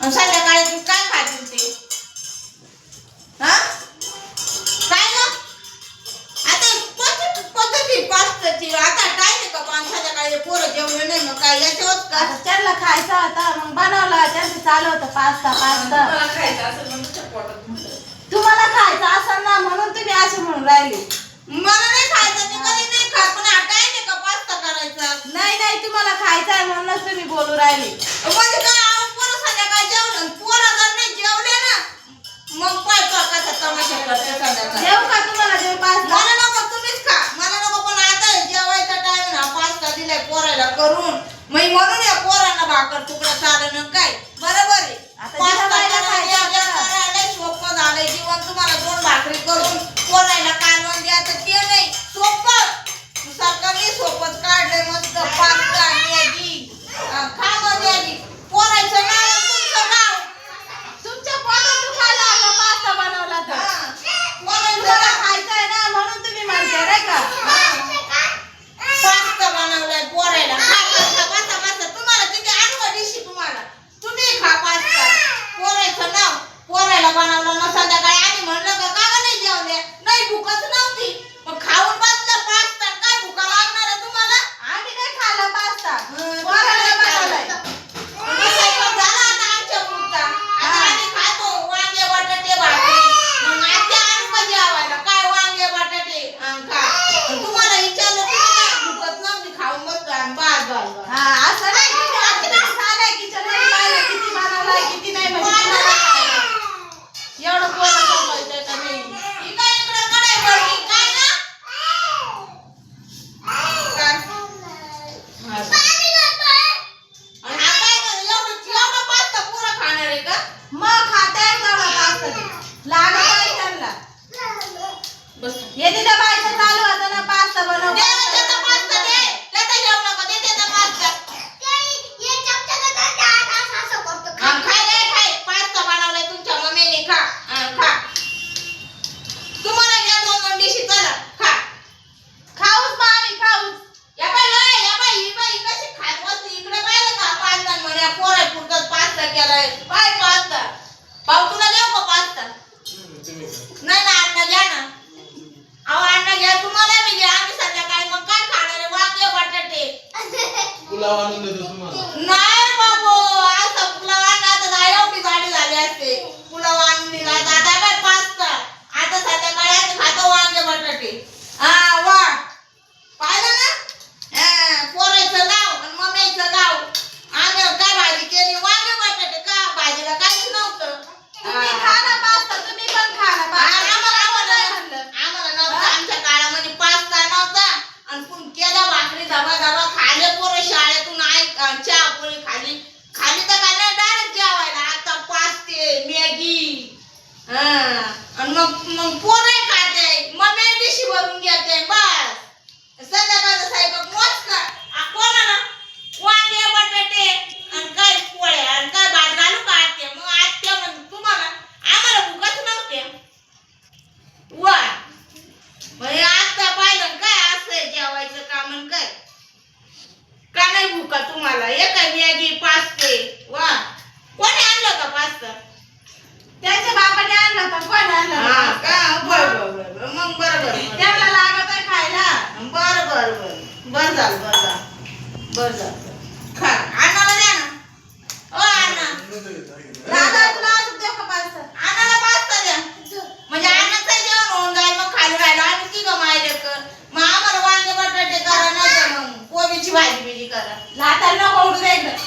संध्याकाळी तू काय खातील ते हा काय ना आता पद्धती पास्ताची आता काय नाही का पण संध्याकाळी पोरं जेवले नाही मग काय याच्यावर का त्यांना खायचा होता मग बनवला त्यांचं चालू होतं पास्ता तुम्हाला खायचं असेल म्हणून तुमच्या पोटात म्हणलं. तुम्हाला खायचं असेल ना म्हणून तुम्ही असे म्हणून राहिले मला नाही खायचं मी कधी नाही खात पण काय नाही का पास्ता करायचा नाही तुम्हाला खायचं आहे म्हणूनच तुम्ही बोलू राहिले म्हणजे काय पोरं संध्याकाळी जेवलं पोरं जर नाही जेवले ना मग काय कसा तमाशा करते संध्याकाळी देऊ का तुम्हाला देऊ पास्ता मला नको तुम्हीच खा मला नको पण आता जेवायचा टाइम ना पास्ता दिलाय पोराला करून मग म्हणून या पोरांना भाकर तुकडा चालणं काय बरोबर आहे आता पास्ता जेवायला करायला खायचं करायला सोपं झालंय जीवन तुम्हाला 2 भाकरी करून पोराला कालवण द्यायचं ते नाही सोपं सरकारने सोपंच काढलंय मस्त पास्ता मॅगी खा मॅगी पोराचं नाव तुमचं नाव तुमच्या पोटात दुखायला लागलं पास्ता बनवला तर पोराचं तुम्हाला खायचं आहे ना म्हणून तुम्ही म्हणते नाही का पास्ता बनवलाय पोराला खा पास्ता तुम्हाला किती आणवा दिशी तुम्हाला तुम्ही खा पास्ता पोराचं नाव पोराला बनवलं ना संध्याकाळी आम्ही म्हणलं का नाही जेवले नाही भूकच नव्हती मग खाऊन बसला पास्ता काय भूका लागणार आहे तुम्हाला आम्ही नाही खाल्ला पास्ता पोराला बनवलाय झाला आता आमच्या पुरता आता आम्ही खातो वांगे बटाटे भाकरी मग आजच्या आणवा जेवायला काय वांगे बटाटे खा तुम्हाला विचारलं तुम्ही काय भूकच नव्हती खाऊन बसलो आणि बस हा असं नाही तुम्ही आजच्या खाल्लाय किचन मध्ये पाहिलं किती बनवलाय किती नाही म्हणजे तुम्हाला काय? एवढं पोरं सांभाळतंय का नाही इकडे कडे वरती काय ना काय? आणि हा काय एवढं पास्ता पुरा खाणार आहे का मग खाताय तेवढा पास्ता ते लागत आहे त्यांना बस हे तिथं बायचं चालू होतं ना पास्ता बनव दे त्याचा पास्ता दे त्याचा जेवण नको दे त्याचा पास्ता खाय पास्ता बनवलाय तुमच्या मम्मीने खा खा तुम्हाला घ्या 2 डिशी चला खा खाऊच मामी खाऊच या बाई ही बाई कशी खात बसते इकडे पाहिलं का पास्ता म्हणे पोराय पुरतात पास्ता केलाय काय पास्ता भाऊ तुला देऊ का पास्ता नाही ना अण्णा घ्या ना अहो अण्णा घ्या तुम्हाला बी घ्या आम्ही संध्याकाळी मग काय खाणार आहे वांगे बटाटे पुलाव आणून देतो तुम्हाला नाही बाबू असं पुलाव आणला तर एवढी गाडी झाली असते पुलाव आणून दिला आता काय पास्ता आता संध्याकाळी आम्ही खातो वांगे बटाटे हा वा पाहिलं ना पोरायचं नाव आणि मम्मीचं नाव आम्ही काय भाजी केली वांगे बटाटे का भाजीला काहीच नव्हतं तुम्ही खा ना पास्ता तुम्ही पण खा ना पास्ता आम्हाला नव्हतं आमच्या काळामध्ये पास्ता नव्हता आणि पण केल्या भाकरी धबा खाले पोरं शाळेतून चहा पोळी खाली तर काय डायरेक्ट जेवायला आता पास्ते मॅगी आणि मग पोरं खाते मम्मी डिशी भरून घेते बस संध्याकाळचा स्वयंपाक मोज का कोणाला वांगे बटाटे आणि काय पोळ्या आणि काय भात घालू का आत्या मग आत्या म्हण तुम्हाला आम्हाला भूकच नव्हते वा म्हणजे आता पाहिलं काय असं जेवायचं काम आणि काय का नाही भूका तुम्हाला हे काय मॅगी पास्ते वा कोणी आणलं का पास्ता त्यांच्या बापाने आणला पण कोण आणला हा का बर मग बरोबर त्यांना लागत आहे खायला बर झालं खा अण्णाला द्या ना ओ अण्णा दादा